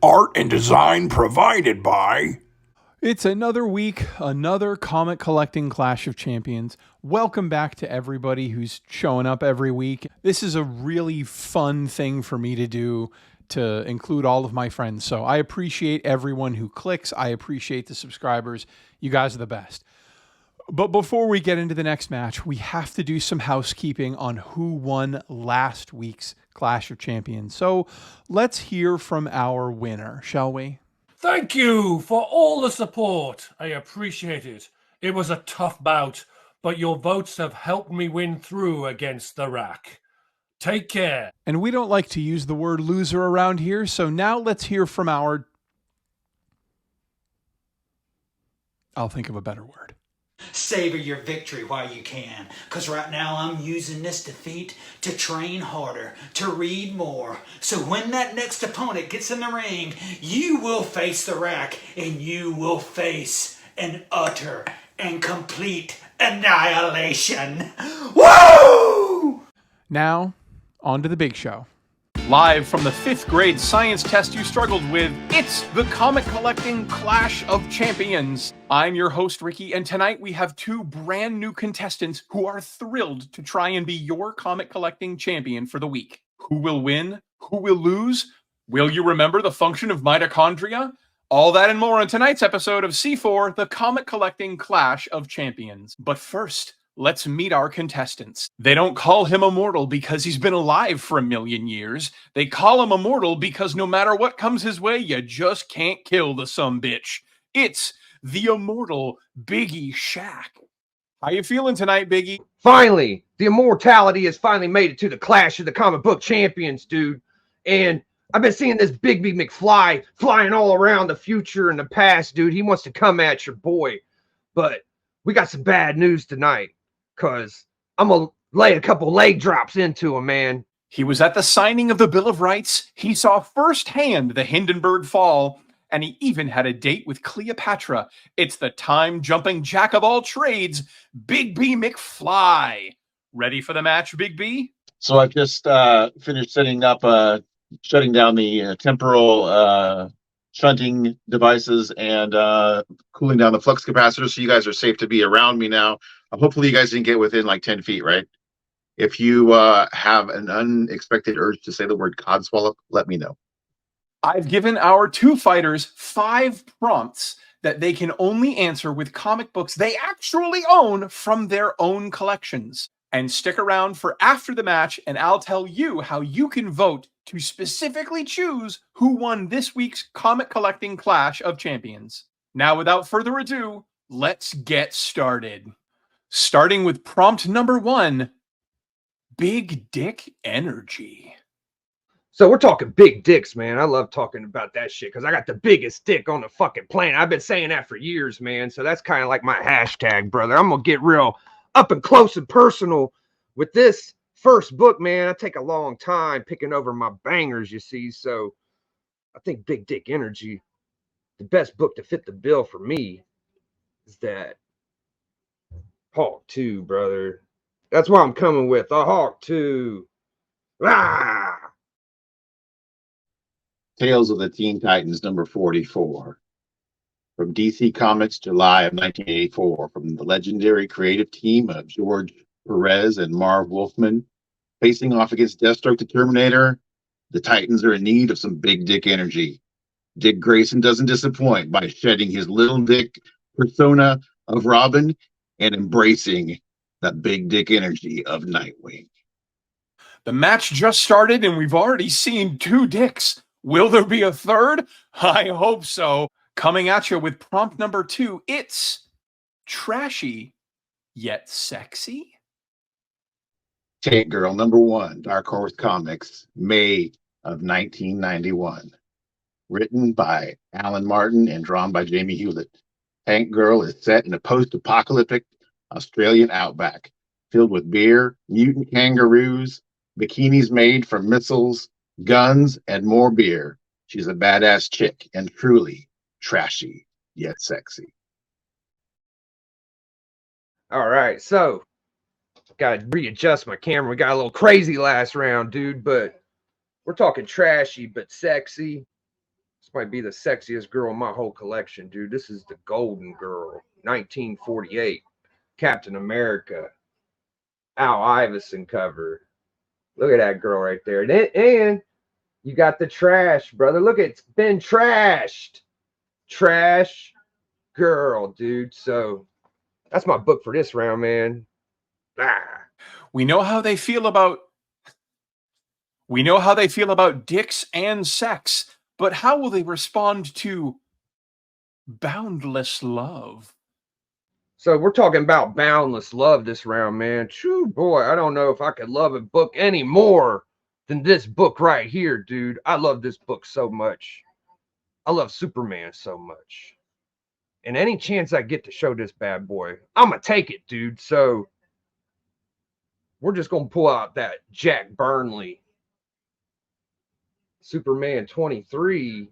Art and design provided by... It's another week, another comic collecting Clash of Champions. Welcome back to everybody who's showing up every week. This is a really fun thing for me to do, to include all of my friends. So I appreciate everyone who clicks. I appreciate the subscribers. You guys are the best. But before we get into the next match, we have to do some housekeeping on who won last week's Clash of Champions. So let's hear from our winner, shall we? Thank you for all the support. I appreciate it. It was a tough bout, but your votes have helped me win through against the rack. Take care. And we don't like to use the word loser around here, so now let's hear from our... I'll think of a better word. Savor your victory while you can, because right now I'm using this defeat to train harder, to read more. So when that next opponent gets in the ring, you will face the rack, and you will face an utter and complete annihilation. Woo! Now, on to the big show. Live from the 5th grade science test you struggled with, it's the comic collecting Clash of Champions. I'm your host, Ricky, and tonight we have two brand new contestants who are thrilled to try and be your comic collecting champion for the week. Who will win? Who will lose? Will you remember the function of mitochondria? All that and more on tonight's episode of C4, the comic collecting Clash of Champions. But first, let's meet our contestants. They don't call him Immortal because he's been alive for 1,000,000 years. They call him Immortal because no matter what comes his way, you just can't kill the sumbitch. It's the Immortal Biggie Shaq. How you feeling tonight, Biggie? Finally, the immortality has finally made it to the Clash of the Comic Book Champions, dude. And I've been seeing this Bigby McFly flying all around the future and the past, dude. He wants to come at your boy. But we got some bad news tonight, because I'm going to lay a couple leg drops into him, man. He was at the signing of the Bill of Rights. He saw firsthand the Hindenburg fall, and he even had a date with Cleopatra. It's the time-jumping jack of all trades, Bigby McFly. Ready for the match, Bigby? So I've just finished setting up, shutting down the temporal shunting devices and cooling down the flux capacitors, so you guys are safe to be around me now. Hopefully you guys didn't get within like 10 feet, right? If you have an unexpected urge to say the word codswallop, let me know. I've given our two fighters 5 prompts that they can only answer with comic books they actually own from their own collections. And stick around for after the match, and I'll tell you how you can vote to specifically choose who won this week's comic collecting Clash of Champions. Now, without further ado, let's get started. Starting with prompt number 1, Big Dick Energy. So we're talking big dicks, man. I love talking about that shit because I got the biggest dick on the fucking planet. I've been saying that for years, man. So that's kind of like my hashtag, brother. I'm going to get real up and close and personal with this first book, man. I take a long time picking over my bangers, you see. So I think Big Dick Energy, the best book to fit the bill for me is that Hawk 2, brother. That's what I'm coming with. The Hawk 2. Ah! Tales of the Teen Titans, number 44. From DC Comics, July of 1984. From the legendary creative team of George Perez and Marv Wolfman. Facing off against Deathstroke the Terminator, the Titans are in need of some big dick energy. Dick Grayson doesn't disappoint by shedding his little dick persona of Robin and embracing the big dick energy of Nightwing. The match just started and we've already seen 2 dicks. Will there be a third? I hope so. Coming at you with prompt number 2, it's trashy yet sexy. Tank Girl, number 1, Dark Horse Comics, May of 1991. Written by Alan Martin and drawn by Jamie Hewlett. Tank Girl is set in a post-apocalyptic Australian outback, filled with beer, mutant kangaroos, bikinis made from missiles, guns, and more beer. She's a badass chick and truly trashy yet sexy. All right, so gotta readjust my camera. We got a little crazy last round, dude, but we're talking trashy but sexy. This might be the sexiest girl in my whole collection, dude. This is the Golden Girl, 1948. Captain America. Al Iverson cover. Look at that girl right there. And you got the trash, brother. Look, it's been trashed. Trash girl, dude. So that's my book for this round, man. We know how they feel about dicks and sex, but how will they respond to boundless love? So we're talking about boundless love this round, man. True boy, I don't know if I could love a book any more than this book right here, dude. I love this book so much. I love Superman so much. And any chance I get to show this bad boy, I'm going to take it, dude. So we're just going to pull out that Jack Burnley Superman 23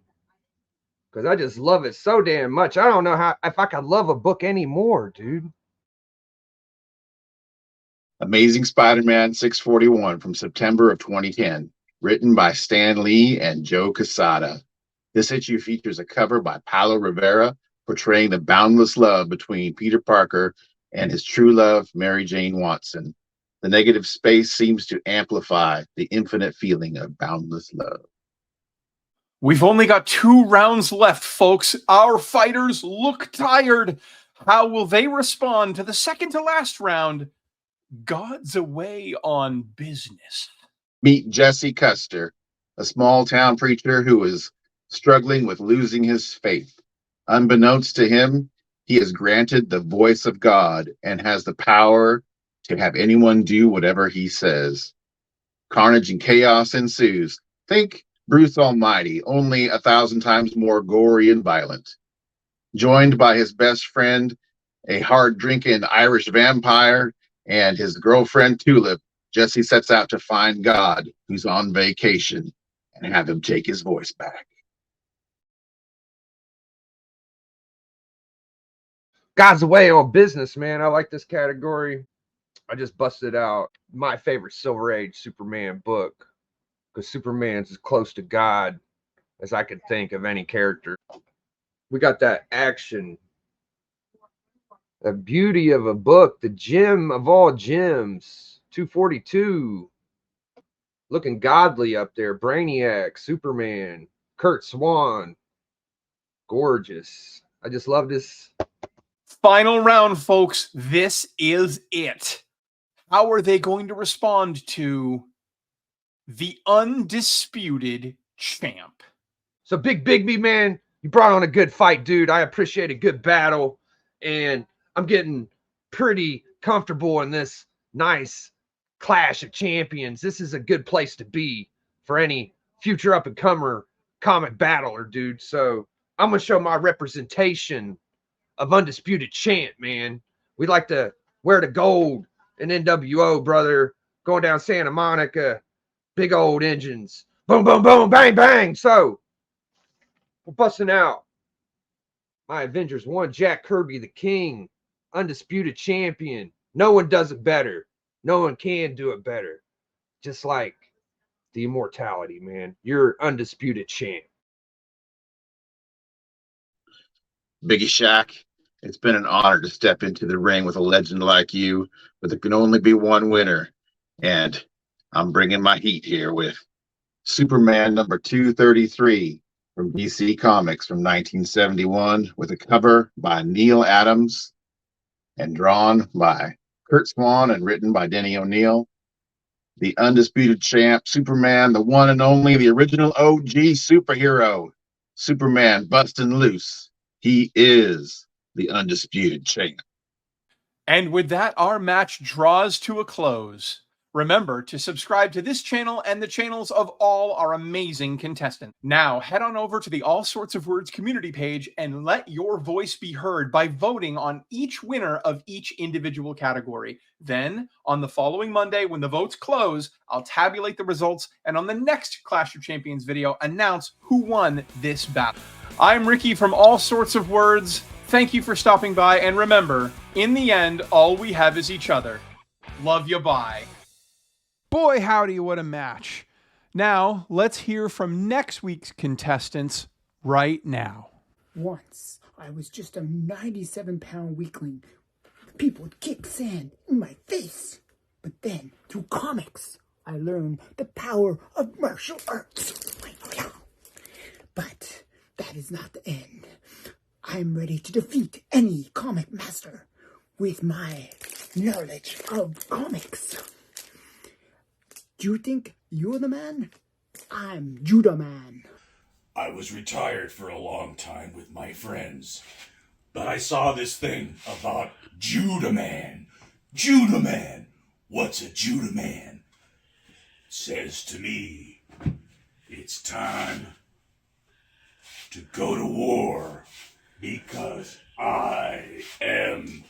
because I just love it so damn much. I don't know if I could love a book anymore, dude. Amazing Spider-Man 641 from September of 2010, written by Stan Lee and Joe Quesada. This issue features a cover by Paulo Rivera portraying the boundless love between Peter Parker and his true love, Mary Jane Watson. The negative space seems to amplify the infinite feeling of boundless love. We've only got 2 rounds left, folks. Our fighters look tired. How will they respond to the second to last round? God's away on business. Meet Jesse Custer, a small town preacher who is struggling with losing his faith. Unbeknownst to him, he is granted the voice of God and has the power to have anyone do whatever he says. Carnage and chaos ensues. Think Bruce Almighty, only 1,000 times more gory and violent. Joined by his best friend, a hard-drinking Irish vampire, and his girlfriend Tulip, Jesse sets out to find God, who's on vacation, and have him take his voice back. God's away on business, man. I like this category. I just busted out my favorite Silver Age Superman book because Superman's as close to God as I could think of any character. We got that action, the beauty of a book, the gem of all gems, 242, looking godly up there, Brainiac, Superman, Kurt Swan, gorgeous. I just love this. Final round, folks. This is it. How are they going to respond to the undisputed champ? So Big Bigby, man, you brought on a good fight, dude. I appreciate a good battle, and I'm getting pretty comfortable in this nice clash of champions. This is a good place to be for any future up-and-comer comic battler, dude. So I'm going to show my representation of undisputed champ, man. We like to wear the gold in NWO, brother. Going down Santa Monica, big old engines. Boom, boom, boom, bang, bang. So we're busting out my Avengers 1, Jack Kirby, the King, undisputed champion. No one does it better. No one can do it better. Just like the immortality, man. You're undisputed champ. Biggie Shaq, it's been an honor to step into the ring with a legend like you, but there can only be one winner. And I'm bringing my heat here with Superman number 233 from DC Comics from 1971 with a cover by Neil Adams and drawn by Kurt Swan and written by Denny O'Neil. The undisputed champ, Superman, the one and only, the original OG superhero, Superman busting loose. He is the undisputed champ. And with that, our match draws to a close. Remember to subscribe to this channel and the channels of all our amazing contestants. Now, head on over to the All Sorts of Words community page and let your voice be heard by voting on each winner of each individual category. Then, on the following Monday, when the votes close, I'll tabulate the results and on the next Clash of Champions video, announce who won this battle. I'm Ricky from All Sorts of Words. Thank you for stopping by, and remember, in the end, all we have is each other. Love you, bye. Boy, howdy, what a match. Now, let's hear from next week's contestants right now. Once, I was just a 97-pound weakling. People would kick sand in my face. But then, through comics, I learned the power of martial arts. But that is not the end. I'm ready to defeat any comic master with my knowledge of comics. Do you think you're the man? I'm Judah Man. I was retired for a long time with my friends, but I saw this thing about Judah Man. Judah Man. What's a Judah Man? Says to me, it's time to go to war because I am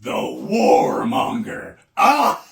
the warmonger. Ah!